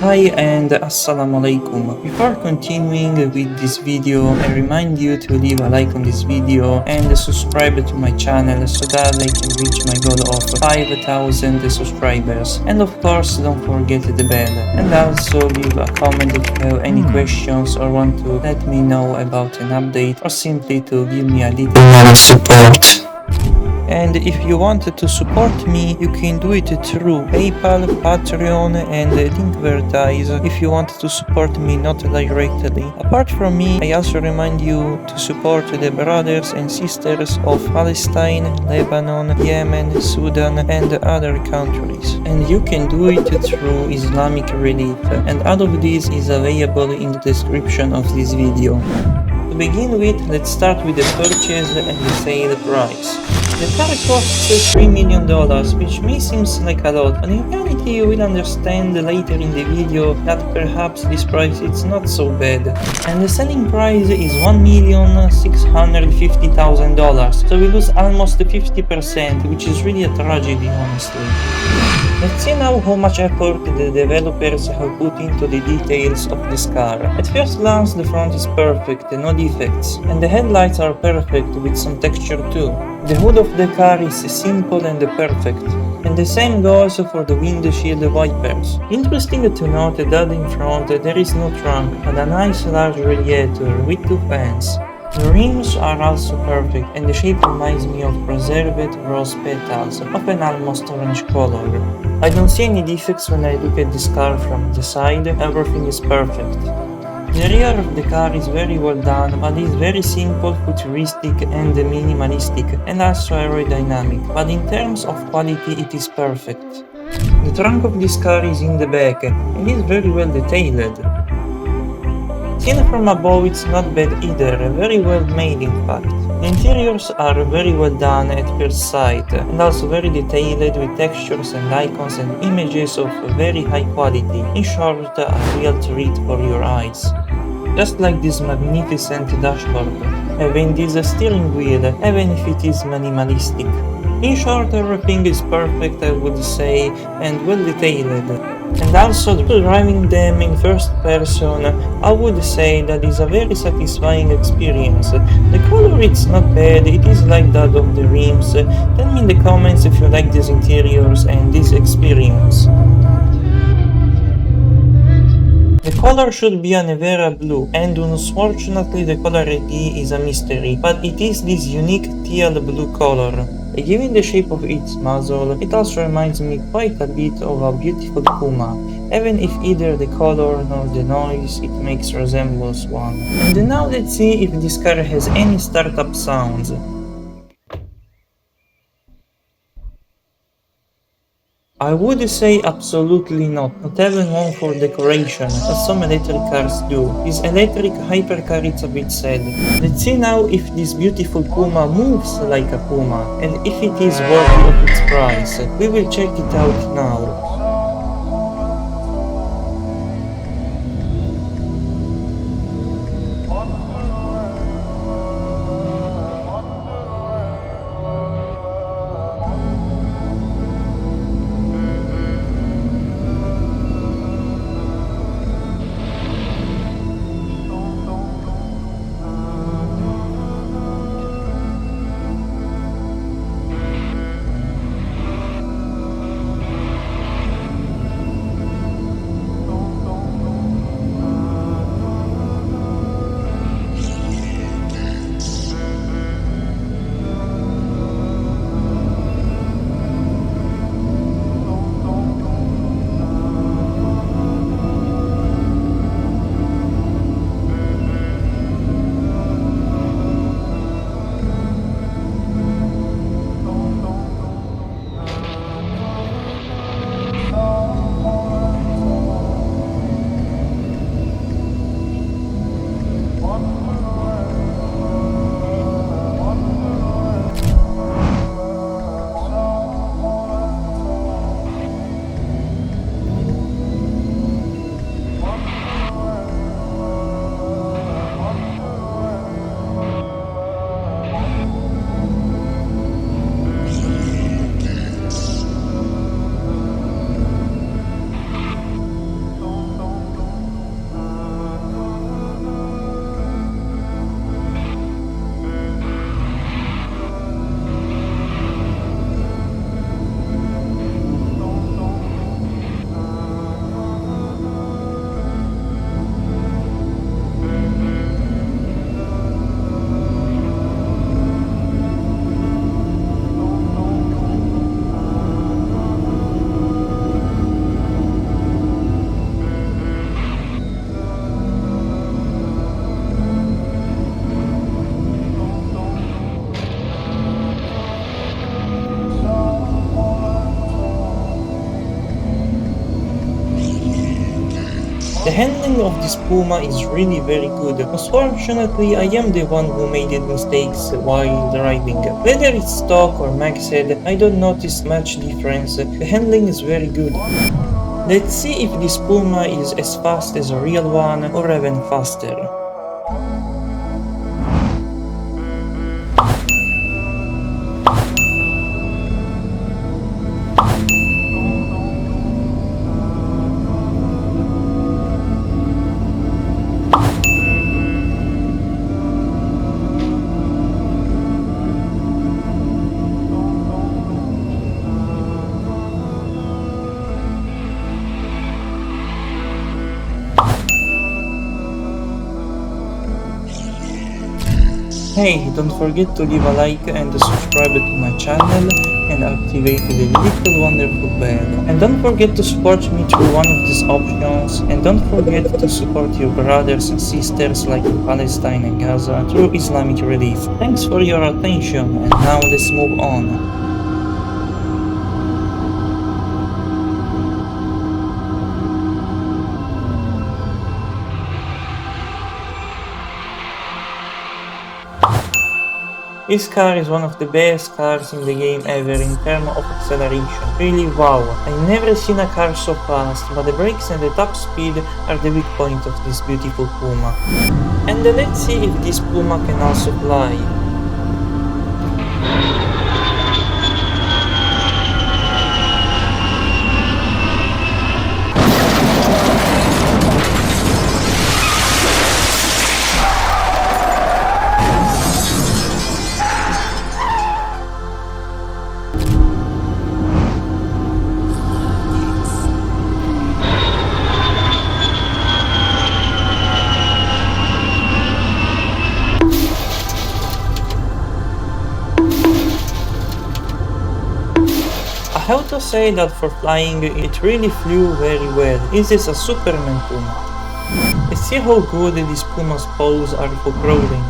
Hi and assalamu alaikum. Before continuing with this video, I remind you to leave a like on this video and subscribe to my channel so that I can reach my goal of 5,000 subscribers. And of course, don't forget the bell. And also leave a comment if you have any questions or want to let me know about an update or simply to give me a little more support. And if you wanted to support me, you can do it through PayPal, Patreon and Linkvertise if you want to support me not directly. Apart from me, I also remind you to support the brothers and sisters of Palestine, Lebanon, Yemen, Sudan and other countries. And you can do it through Islamic Relief, and all of this is available in the description of this video. To begin with, let's start with the purchase and the sale price. The car costs $3 million, which may seem like a lot, but in reality you will understand later in the video that perhaps this price is not so bad. And the selling price is $1,650,000, so we lose almost 50%, which is really a tragedy, honestly. Let's see now how much effort the developers have put into the details of this car. At first glance the front is perfect, no defects, and the headlights are perfect with some texture too. The hood of the car is simple and perfect, and the same goes for the windshield wipers. Interesting to note that in front there is no trunk, but a nice large radiator with two fans. The rims are also perfect, and the shape reminds me of preserved rose petals of an almost orange color. I don't see any defects when I look at this car from the side, everything is perfect. The rear of the car is very well done, but is very simple, futuristic and minimalistic, and also aerodynamic, but in terms of quality it is perfect. The trunk of this car is in the back, and is very well detailed. Seen from above it's not bad either, very well made in fact. The interiors are very well done at first sight, and also very detailed with textures and icons and images of very high quality, in short a real treat for your eyes. Just like this magnificent dashboard, having this steering wheel, even if it is minimalistic. In short, everything is perfect I would say, and well detailed. And also driving them in first person, I would say that is a very satisfying experience. The color is not bad, it is like that of the rims. Tell me in the comments if you like these interiors and this experience. The color should be a Nevera blue, and unfortunately the color ID is a mystery, but it is this unique teal blue color. Given the shape of its muzzle, it also reminds me quite a bit of a beautiful puma, even if either the color nor the noise it makes resembles one. And now let's see if this car has any startup sounds. I would say absolutely not even one for decoration, as some electric cars do. This electric hypercar is a bit sad. Let's see now if this beautiful Puma moves like a Puma, and if it is worthy of its price. We will check it out now. handling of this Puma is really very good. Unfortunately, I am the one who made mistakes while driving. Whether it's stock or maxed, I don't notice much difference. The handling is very good. Let's see if this Puma is as fast as a real one or even faster. Hey, don't forget to leave a like and subscribe to my channel and activate the little wonderful bell. And don't forget to support me through one of these options, and don't forget to support your brothers and sisters like in Palestine and Gaza through Islamic relief. Thanks for your attention, and now let's move on. This car is one of the best cars in the game ever in terms of acceleration. Really wow. I've never seen a car so fast, but the brakes and the top speed are the weak point of this beautiful Puma. And let's see if this Puma can also fly. I have to say that for flying, it really flew very well. This is a Superman Puma. Let's see how good these Puma's paws are for crawling.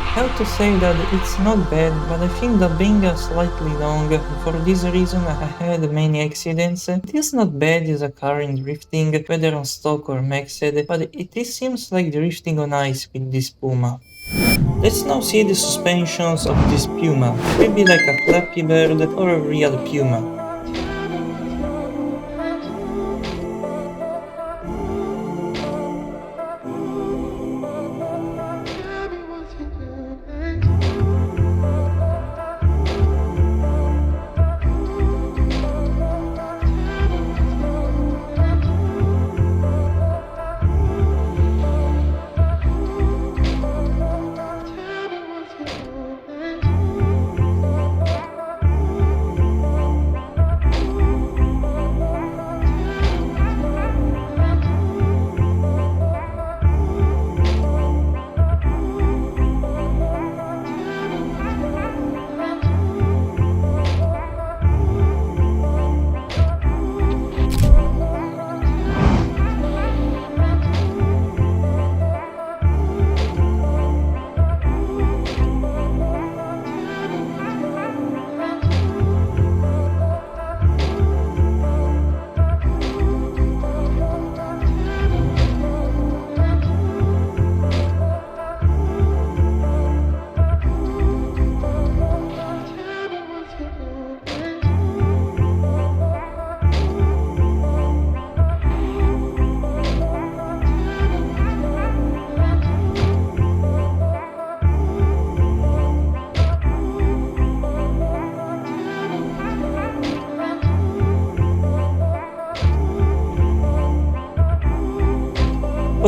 I have to say that it's not bad, but I think that being slightly long, for this reason I had many accidents. It is not bad as a car in drifting, whether on stock or maxed, but it seems like drifting on ice with this Puma. Let's now see the suspensions of this Puma. Maybe like a Flappy Bird or a real Puma.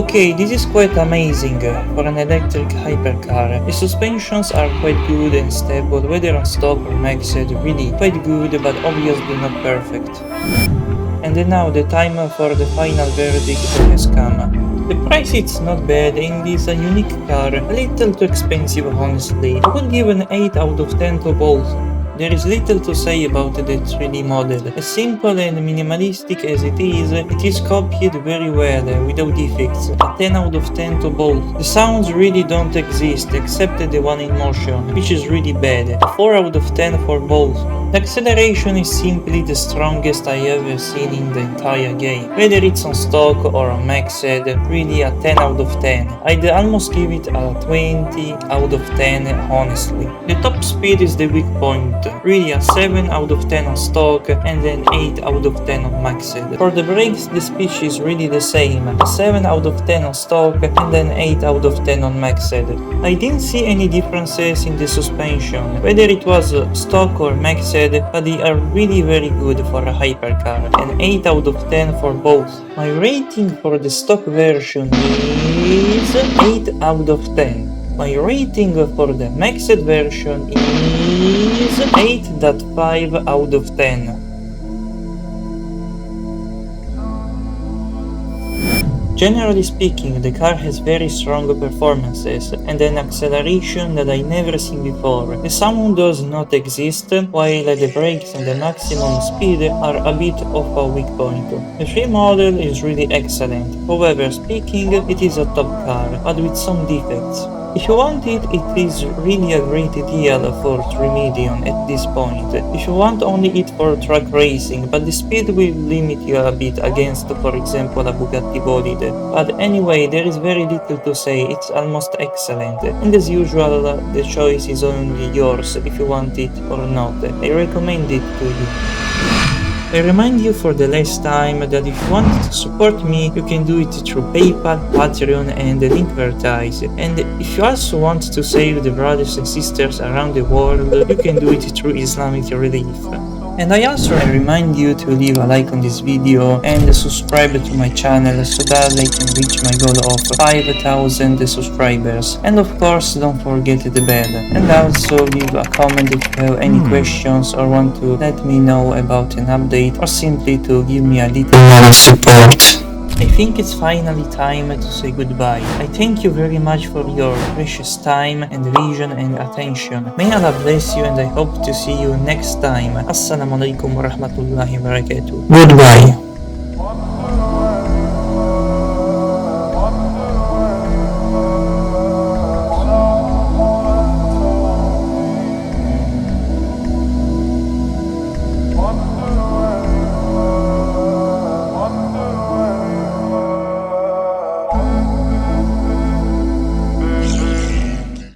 Okay, this is quite amazing for an electric hypercar. The suspensions are quite good and stable, whether on stock or maxed, really quite good but obviously not perfect. And then now the time for the final verdict has come. The price is not bad and is a unique car, a little too expensive honestly. I would give an 8 out of 10 to both. There is little to say about the 3D model. As simple and minimalistic as it is copied very well, without defects. A 10 out of 10 to both. The sounds really don't exist, except the one in motion, which is really bad. A 4 out of 10 for both. The acceleration is simply the strongest I ever seen in the entire game. Whether it's on stock or on maxed, really a 10 out of 10. I'd almost give it a 20 out of 10 honestly. The top speed is the weak point. Really a 7 out of 10 on stock and then 8 out of 10 on maxed. For the brakes the speed is really the same. A 7 out of 10 on stock and then 8 out of 10 on maxed. I didn't see any differences in the suspension, whether it was stock or maxed, but they are really very good for a hypercar, and 8 out of 10 for both. My rating for the stock version is 8 out of 10. My rating for the maxed version is 8.5 out of 10. Generally speaking, the car has very strong performances and an acceleration that I never seen before. The sound does not exist, while the brakes and the maximum speed are a bit of a weak point. The 3 model is really excellent, however speaking, it is a top car, but with some defects. If you want it, it is really a great deal for 3 million at this point. If you want only it for track racing, but the speed will limit you a bit against, for example, a Bugatti Bolide. But anyway, there is very little to say, it's almost excellent. And as usual, the choice is only yours if you want it or not. I recommend it to you. I remind you for the last time that if you want to support me, you can do it through PayPal, Patreon and Linkvertise. And if you also want to save the brothers and sisters around the world, you can do it through Islamic Relief. And I also remind you to leave a like on this video and subscribe to my channel so that I can reach my goal of 5,000 subscribers. And of course don't forget the bell. And also leave a comment if you have any questions or want to let me know about an update or simply to give me a little more support. I think it's finally time to say goodbye. I thank you very much for your precious time and vision and attention. May Allah bless you and I hope to see you next time. Assalamu alaikum wa rahmatullahi wa barakatuh. Goodbye.